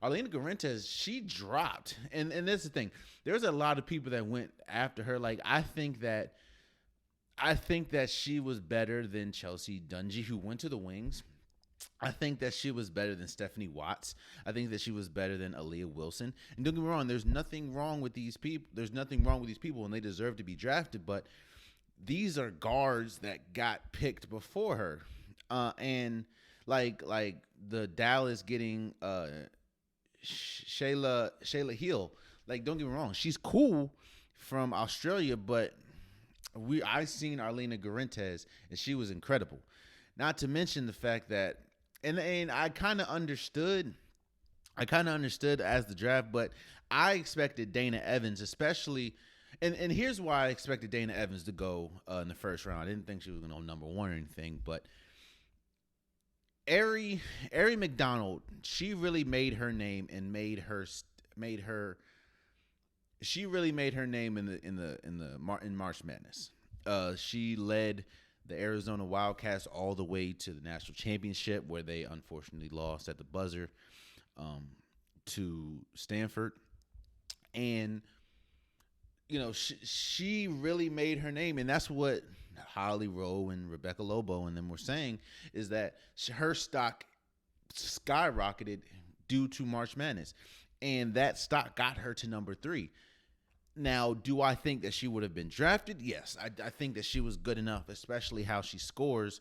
Arlena Garentes, she dropped, and that's the thing. There's a lot of people that went after her. Like I think that she was better than Chelsea Dungy, who went to the Wings. I think that she was better than Stephanie Watts. I think that she was better than Aaliyah Wilson. And don't get me wrong, there's nothing wrong with these people. There's nothing wrong with these people, and they deserve to be drafted. But these are guards that got picked before her, and like the Dallas getting Shayla Hill. Like, don't get me wrong, she's cool from Australia, but I seen Arlena Garentes and she was incredible. Not to mention the fact that and I kind of understood. I kind of understood as the draft, but I expected Dana Evans, especially, and here's why I expected Dana Evans to go in the first round. I didn't think she was going to go number one or anything, but Ari McDonald, she really made her name and made her she really made her name in March Madness. She led the Arizona Wildcats all the way to the national championship, where they unfortunately lost at the buzzer to Stanford. And she really made her name, and that's what Holly Rowe and Rebecca Lobo and them were saying, is that her stock skyrocketed due to March Madness, and that stock got her to number 3. Now, do I think that she would have been drafted? Yes, I think that she was good enough, especially how she scores.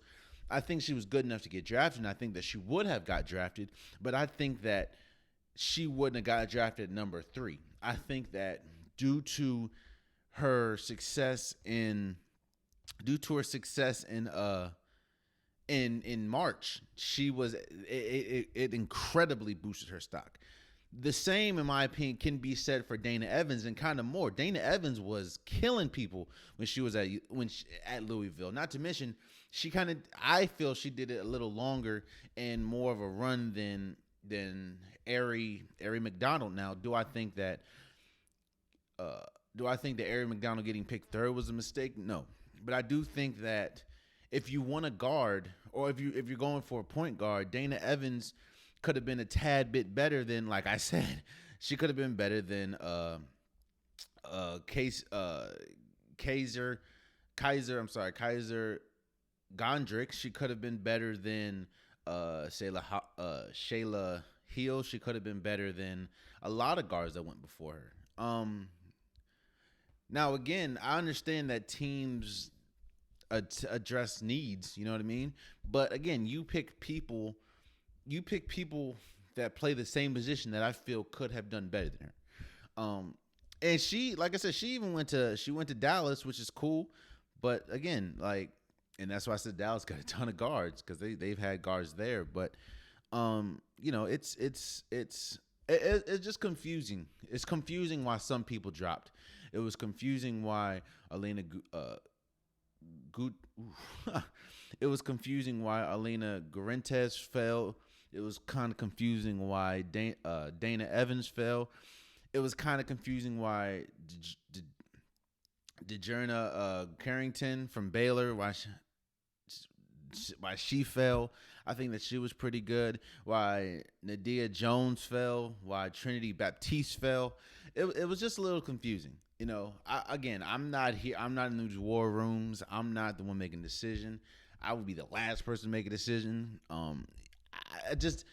I think she was good enough to get drafted, and I think that she would have got drafted, but I think that she wouldn't have got drafted at number 3. I think that due to her success in March, it incredibly boosted her stock. The same, in my opinion, can be said for Dana Evans, and kind of more. Dana Evans was killing people when she was at Louisville. Not to mention, I feel she did it a little longer and more of a run than Ari McDonald. Now, do I think that Ari McDonald getting picked third was a mistake? No, but I do think that if you want a guard, or if you're going for a point guard, Dana Evans could have been a tad bit better than, like I said, she could have been better than Kaiser Gondrick. She could have been better than Shayla Hill. She could have been better than a lot of guards that went before her. Now, again, I understand that teams address needs, you know what I mean? But again, you pick people that play the same position that I feel could have done better than her. And she, like I said, she went to Dallas, which is cool. But again, and that's why I said Dallas got a ton of guards, because they've had guards there. But it's just confusing. It's confusing why some people dropped. It was confusing why Elena it was confusing why Elena Garentes fell. It was kind of confusing why Dana Evans fell. It was kind of confusing why Dejerna Carrington from Baylor, why she fell. I think that she was pretty good. Why Nadia Jones fell. Why Trinity Baptiste fell. It was just a little confusing. I'm not here. I'm not in these war rooms. I'm not the one making a decision. I would be the last person to make a decision. It just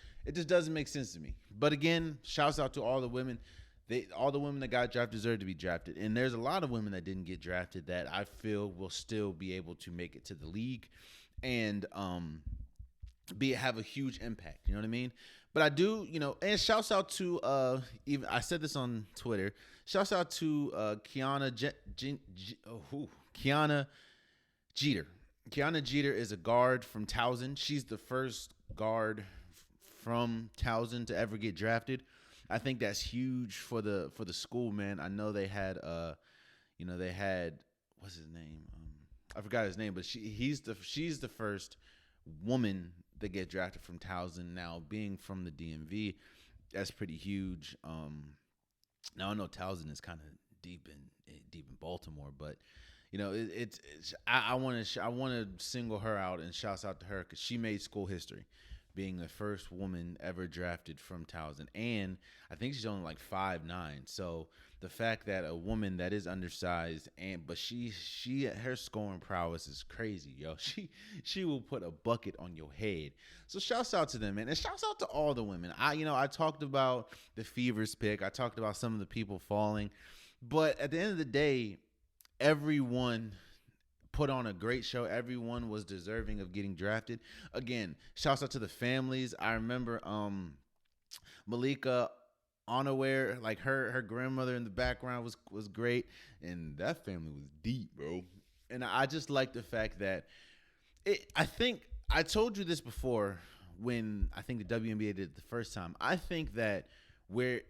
doesn't make sense to me. But again, shouts out to all the women. All the women that got drafted deserve to be drafted. And there's a lot of women that didn't get drafted that I feel will still be able to make it to the league and have a huge impact. You know what I mean? But I do, and shouts out to even I said this on Twitter. Shouts out to Kiana Jeter. Kiana Jeter is a guard from Towson. She's the first guard from Towson to ever get drafted. I think that's huge for the school, man. I know they had what's his name? I forgot his name, but she's the first woman that get drafted from Towson. Now, being from the DMV, that's pretty huge. Now I know Towson is kind of deep in Baltimore, but I want to single her out and shouts out to her because she made school history. being the first woman ever drafted from Towson. And I think she's only like 5'9". So the fact that a woman that is undersized but she her scoring prowess is crazy, yo. She will put a bucket on your head. So shouts out to them, man. And shouts out to all the women. I talked about the Fevers pick. I talked about some of the people falling. But at the end of the day, everyone put on a great show. Everyone was deserving of getting drafted. Again, shouts out to the families. I remember Malika Unaware, like her grandmother in the background was great, and that family was deep, bro. And I just like the fact that I think I told you this before when I think the WNBA did it the first time. I think that we're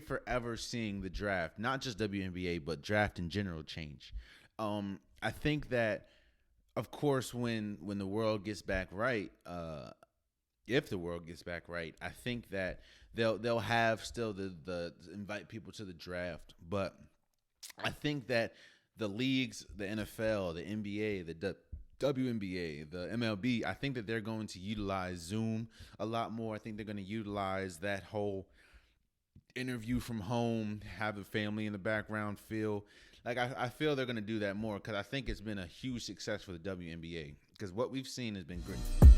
forever seeing the draft, not just WNBA, but draft in general change. I think that, of course, when the world gets back right, if the world gets back right, I think that they'll have still the invite people to the draft. But I think that the leagues, the NFL, the NBA, the WNBA, the MLB, I think that they're going to utilize Zoom a lot more. I think they're going to utilize that whole interview from home, have the family in the background feel. Like, I feel they're going to do that more because I think it's been a huge success for the WNBA because what we've seen has been great.